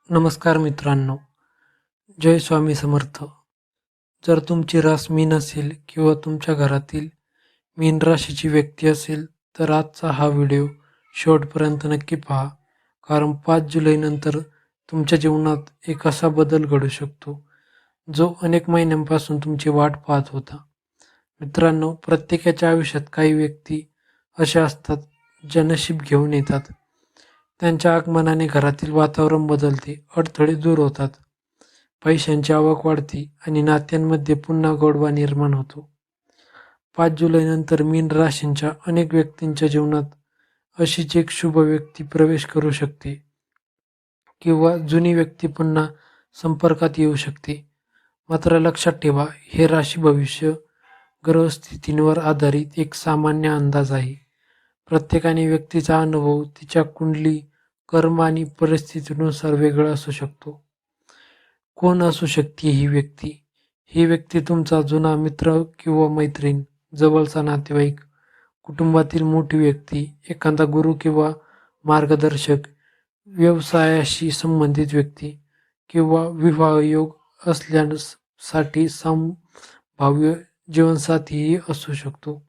नमस्कार मित्रांनो, जय स्वामी समर्थ. जर तुमची रास मीन असेल किंवा तुमच्या घरातील मीन राशीची व्यक्ती असेल तर आजचा हा व्हिडिओ शेवटपर्यंत नक्की पहा. कारण 5 जुलै नंतर तुमच्या जीवनात एक असा बदल घडू शकतो जो अनेक महिन्यांपासून तुमची वाट पाहत होता. मित्रांनो, प्रत्येकाच्या आयुष्यात काही व्यक्ती अशा असतात ज्या नशीब घेऊन येतात. त्यांच्या आगमनाने घरातील वातावरण बदलते, अडथळे दूर होतात, पैशांची आवक वाढते आणि नात्यांमध्ये पुन्हा गोडवा निर्माण होतो. 5 जुलैनंतर मीन राशींच्या अनेक व्यक्तींच्या जीवनात अशीच एक शुभ व्यक्ती प्रवेश करू शकते किंवा जुनी व्यक्ती पुन्हा संपर्कात येऊ शकते. मात्र लक्षात ठेवा, हे राशी भविष्य ग्रहस्थितींवर आधारित एक सामान्य अंदाज आहे. प्रत्येकाने व्यक्तीचा अनुभव तिच्या कुंडली, कर्म आणि परिस्थितीनुसार वेगळा असू शकतो. कोण असू शकते ही व्यक्ती? ही व्यक्ती तुमचा जुना मित्र किंवा मैत्रीण, जवळचा नातेवाईक, कुटुंबातील मोठी व्यक्ती, एखादा गुरु किंवा मार्गदर्शक, व्यवसायाशी संबंधित व्यक्ती किंवा विवाह योग असल्यासाठी संभाव्य जीवनसाथीही असू शकतो.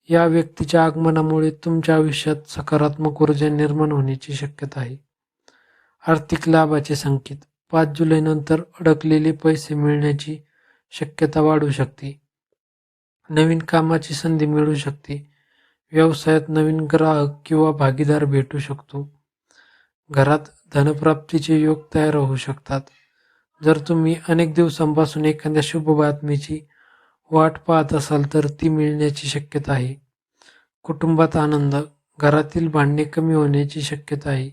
या व्यक्तीच्या आगमनामुळे तुमच्या आयुष्यात सकारात्मक ऊर्जा निर्माण होण्याची शक्यता आहे. आर्थिक लाभाचे संकेत: 5 जुलैनंतर अडकलेले पैसे मिळण्याची शक्यता वाढू शकते. नवीन कामाची संधी मिळू शकते. व्यवसायात नवीन ग्राहक किंवा भागीदार भेटू शकतो. घरात धनप्राप्तीचे योग तयार होऊ शकतात. जर तुम्ही अनेक दिवसांपासून एखाद्या शुभ बातमीची वाट पाहत असाल तर ती मिळण्याची शक्यता आहे. कुटुंबात आनंद: घरातील भांडणे कमी होण्याची शक्यता आहे.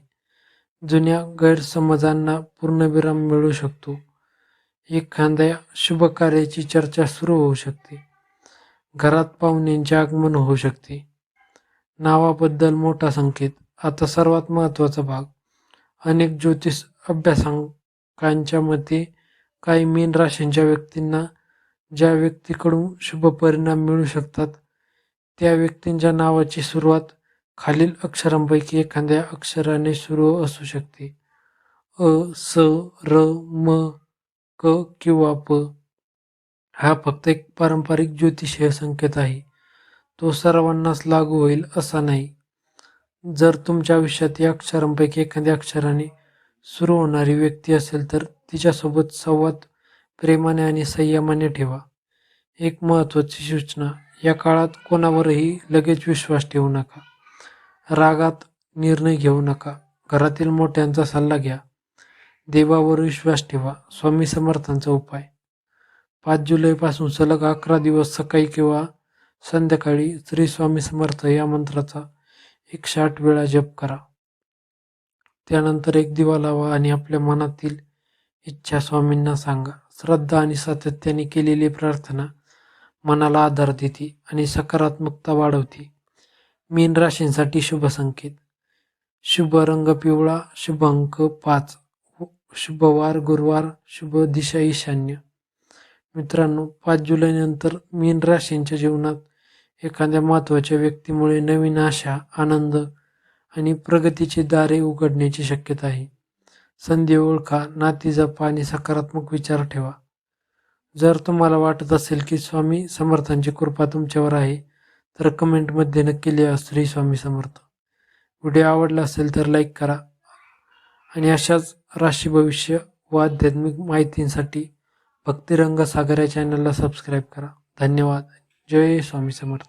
जुन्या गैरसमजांना पूर्णविराम मिळू शकतो. एखाद्या शुभ कार्याची चर्चा सुरू होऊ शकते. घरात पाहुण्यांचे आगमन होऊ शकते. नावाबद्दल मोठा संकेत: आता सर्वात महत्त्वाचा भाग. अनेक ज्योतिष अभ्यासकांच्या मते काही मीन राशींच्या व्यक्तींना ज्या व्यक्तीकडून शुभ परिणाम मिळू शकतात त्या व्यक्तींच्या नावाची सुरुवात खालील अक्षरांपैकी एखाद्या अक्षराने सुरू असू शकते. अ, स, र, म, क किंवा प. हा फक्त एक पारंपरिक ज्योतिषीय संकेत आहे. तो सर्वांनाच लागू होईल असा नाही. जर तुमच्या आयुष्यात या अक्षरांपैकी एखाद्या अक्षराने सुरू होणारी व्यक्ती असेल तर तिच्यासोबत संवाद प्रेमाने आणि संयमाने ठेवा. एक महत्त्वाची सूचना: या काळात कोणावरही लगेच विश्वास ठेवू नका. रागात निर्णय घेऊ नका. घरातील मोठ्यांचा सल्ला घ्या. देवावर विश्वास ठेवा. स्वामी समर्थांचा उपाय: 5 जुलैपासून सलग 11 दिवस सकाळी किंवा संध्याकाळी श्री स्वामी समर्थ या मंत्राचा 108 वेळा जप करा. त्यानंतर एक दिवा लावा आणि आपल्या मनातील इच्छा स्वामींना सांगा. श्रद्धा आणि सातत्याने केलेली प्रार्थना मनाला आधार देते आणि सकारात्मकता वाढवते. मीन राशींसाठी शुभ संकेत: शुभ रंग पिवळा, शुभ अंक 5, शुभ वार गुरुवार, शुभ दिशा ईशान्य. मित्रांनो, 5 जुलैनंतर मीन राशींच्या जीवनात एखाद्या महत्त्वाच्या व्यक्तीमुळे नवीन आशा, आनंद आणि प्रगतीची दारे उघडण्याची शक्यता आहे. संधी ओळखा, नाती जपा आणि सकारात्मक विचार ठेवा. जर तुम्हाला वाटत असेल की स्वामी समर्थांची कृपा तुमच्यावर आहे तर कमेंटमध्ये नक्की लिहा श्री स्वामी समर्थ. व्हिडिओ आवडला असेल तर लाईक करा आणि अशाच राशी भविष्य व आध्यात्मिक माहितींसाठी भक्तिरंग सागर या चॅनलला सबस्क्राईब करा. धन्यवाद. जय स्वामी समर्थ.